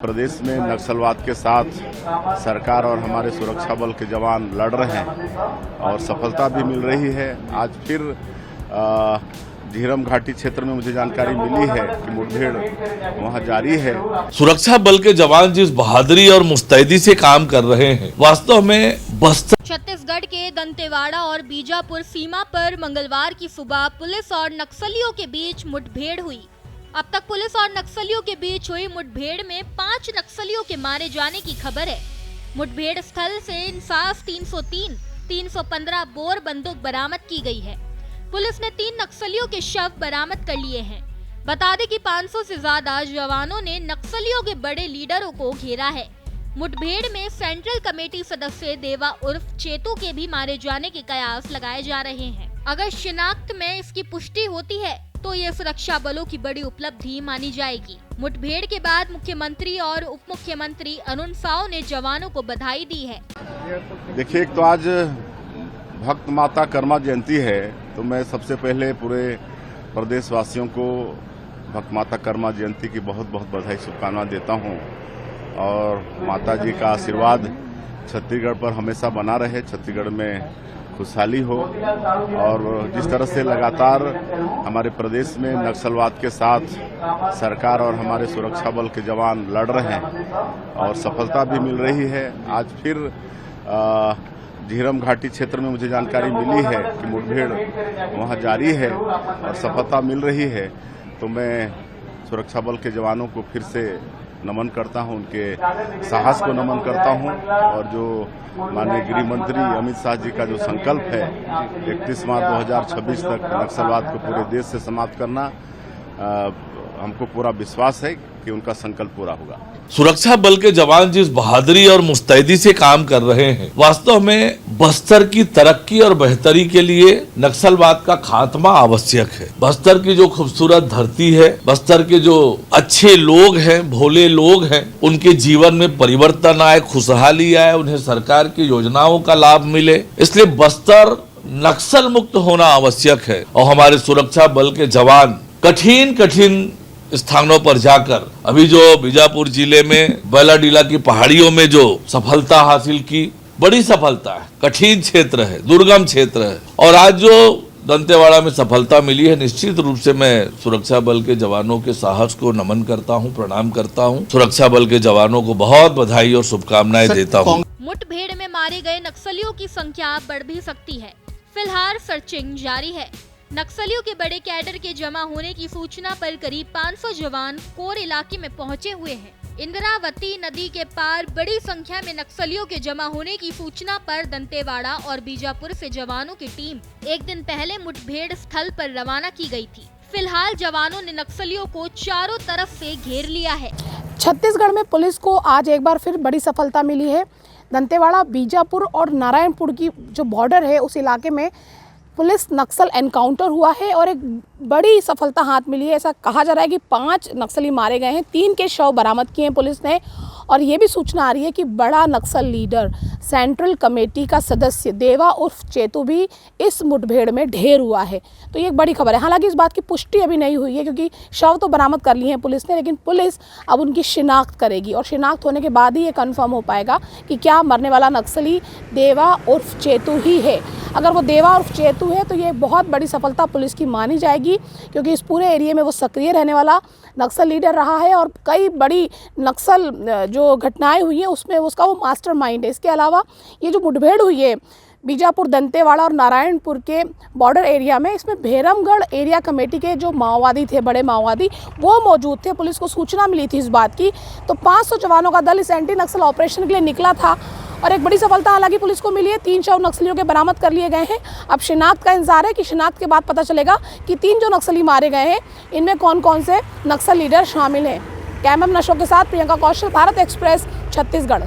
प्रदेश में नक्सलवाद के साथ सरकार और हमारे सुरक्षा बल के जवान लड़ रहे हैं और सफलता भी मिल रही है। आज फिर झीरम घाटी क्षेत्र में मुझे जानकारी मिली है कि मुठभेड़ वहां जारी है। सुरक्षा बल के जवान जिस बहादुरी और मुस्तैदी से काम कर रहे हैं, वास्तव में बस्तर छत्तीसगढ़ के दंतेवाड़ा और बीजापुर सीमा पर मंगलवार की सुबह पुलिस और नक्सलियों के बीच मुठभेड़ हुई। अब तक पुलिस और नक्सलियों के बीच हुई मुठभेड़ में 5 नक्सलियों के मारे जाने की खबर है। मुठभेड़ स्थल से इंसास 303, 315 बोर बंदूक बरामद की गई है। पुलिस ने 3 नक्सलियों के शव बरामद कर लिए हैं। बता दें कि 500 से ज्यादा जवानों ने नक्सलियों के बड़े लीडरों को घेरा है। मुठभेड़ में सेंट्रल कमेटी सदस्य देवा उर्फ चेतू के भी मारे जाने के कयास लगाए जा रहे हैं। अगर शिनाख्त में इसकी पुष्टि होती है तो ये सुरक्षा बलों की बड़ी उपलब्धि मानी जाएगी। मुठभेड़ के बाद मुख्यमंत्री और उप मुख्यमंत्री अरुण साव ने जवानों को बधाई दी है। देखिए, एक तो आज भक्त माता कर्मा जयंती है, तो मैं सबसे पहले पूरे प्रदेशवासियों को भक्त माता कर्मा जयंती की बहुत बहुत बधाई शुभकामनाएं देता हूं और माता जी का आशीर्वाद छत्तीसगढ़ पर हमेशा बना रहे, छत्तीसगढ़ में खुशहाली हो। और जिस तरह से लगातार हमारे प्रदेश में नक्सलवाद के साथ सरकार और हमारे सुरक्षा बल के जवान लड़ रहे हैं और सफलता भी मिल रही है। आज फिर झीरम घाटी क्षेत्र में मुझे जानकारी मिली है कि मुठभेड़ वहां जारी है और सफलता मिल रही है, तो मैं सुरक्षा बल के जवानों को फिर से नमन करता हूं, उनके साहस को नमन करता हूं। और जो माननीय गृह मंत्री अमित शाह जी का जो संकल्प है 31 मार्च 2026 तक नक्सलवाद को पूरे देश से समाप्त करना, हमको पूरा विश्वास है कि उनका संकल्प पूरा होगा। सुरक्षा बल के जवान जिस बहादुरी और मुस्तैदी से काम कर रहे हैं, वास्तव में बस्तर की तरक्की और बेहतरी के लिए नक्सलवाद का खात्मा आवश्यक है। बस्तर की जो खूबसूरत धरती है, बस्तर के जो अच्छे लोग हैं, भोले लोग हैं, उनके जीवन में परिवर्तन आए, खुशहाली आए, उन्हें सरकार की योजनाओं का लाभ मिले, इसलिए बस्तर नक्सल मुक्त होना आवश्यक है। और हमारे सुरक्षा बल के जवान कठिन स्थानों पर जाकर अभी जो बीजापुर जिले में बैलाडीला की पहाड़ियों में जो सफलता हासिल की, बड़ी सफलता है, कठिन क्षेत्र है, दुर्गम क्षेत्र है, और आज जो दंतेवाड़ा में सफलता मिली है, निश्चित रूप से मैं सुरक्षा बल के जवानों के साहस को नमन करता हूं, प्रणाम करता हूं। सुरक्षा बल के जवानों को बहुत बधाई और शुभकामनाएं देता हूं। मुठभेड़ में मारे गए नक्सलियों की संख्या बढ़ भी सकती है। फिलहाल सर्चिंग जारी है। नक्सलियों के बड़े कैडर के जमा होने की सूचना पर करीब 500 जवान कोर इलाके में पहुंचे हुए हैं। इंद्रावती नदी के पार बड़ी संख्या में नक्सलियों के जमा होने की सूचना पर दंतेवाड़ा और बीजापुर से जवानों की टीम एक दिन पहले मुठभेड़ स्थल पर रवाना की गई थी। फिलहाल जवानों ने नक्सलियों को चारों तरफ से घेर लिया है। छत्तीसगढ़ में पुलिस को आज एक बार फिर बड़ी सफलता मिली है। दंतेवाड़ा, बीजापुर और नारायणपुर की जो बॉर्डर है, उस इलाके में पुलिस नक्सल एनकाउंटर हुआ है और एक बड़ी सफलता हाथ मिली है। ऐसा कहा जा रहा है कि 5 नक्सली मारे गए हैं, 3 के शव बरामद किए हैं पुलिस ने। और ये भी सूचना आ रही है कि बड़ा नक्सल लीडर सेंट्रल कमेटी का सदस्य देवा उर्फ चेतू भी इस मुठभेड़ में ढेर हुआ है। तो ये एक बड़ी खबर है। हालांकि इस बात की पुष्टि अभी नहीं हुई है क्योंकि शव तो बरामद कर लिए हैं पुलिस ने, लेकिन पुलिस अब उनकी शिनाख्त करेगी और शिनाख्त होने के बाद ही ये कन्फर्म हो पाएगा कि क्या मरने वाला नक्सली देवा उर्फ चेतू ही है। अगर वो देवा उर्फ चेतू है तो ये बहुत बड़ी सफलता पुलिस की मानी जाएगी, क्योंकि इस पूरे एरिया में वो सक्रिय रहने वाला नक्सल लीडर रहा है और कई बड़ी नक्सल जो घटनाएं हुई हैं उसमें उसका वो मास्टरमाइंड है। इसके अलावा ये जो मुठभेड़ हुई है बीजापुर, दंतेवाड़ा और नारायणपुर के बॉर्डर एरिया में, इसमें भैरमगढ़ एरिया कमेटी के जो माओवादी थे, बड़े माओवादी, वो मौजूद थे। पुलिस को सूचना मिली थी इस बात की, तो 500 जवानों का दल इस एंटी नक्सल ऑपरेशन के लिए निकला था और एक बड़ी सफलता हालांकि पुलिस को मिली है। 3 शव नक्सलियों के बरामद कर लिए गए हैं। अब शिनाख्त का इंतजार है कि शिनाख्त के बाद पता चलेगा कि 3 जो नक्सली मारे गए हैं इनमें कौन कौन से नक्सल लीडर शामिल हैं। कैमरा नशों के साथ प्रियंका कौशल, भारत एक्सप्रेस, छत्तीसगढ़।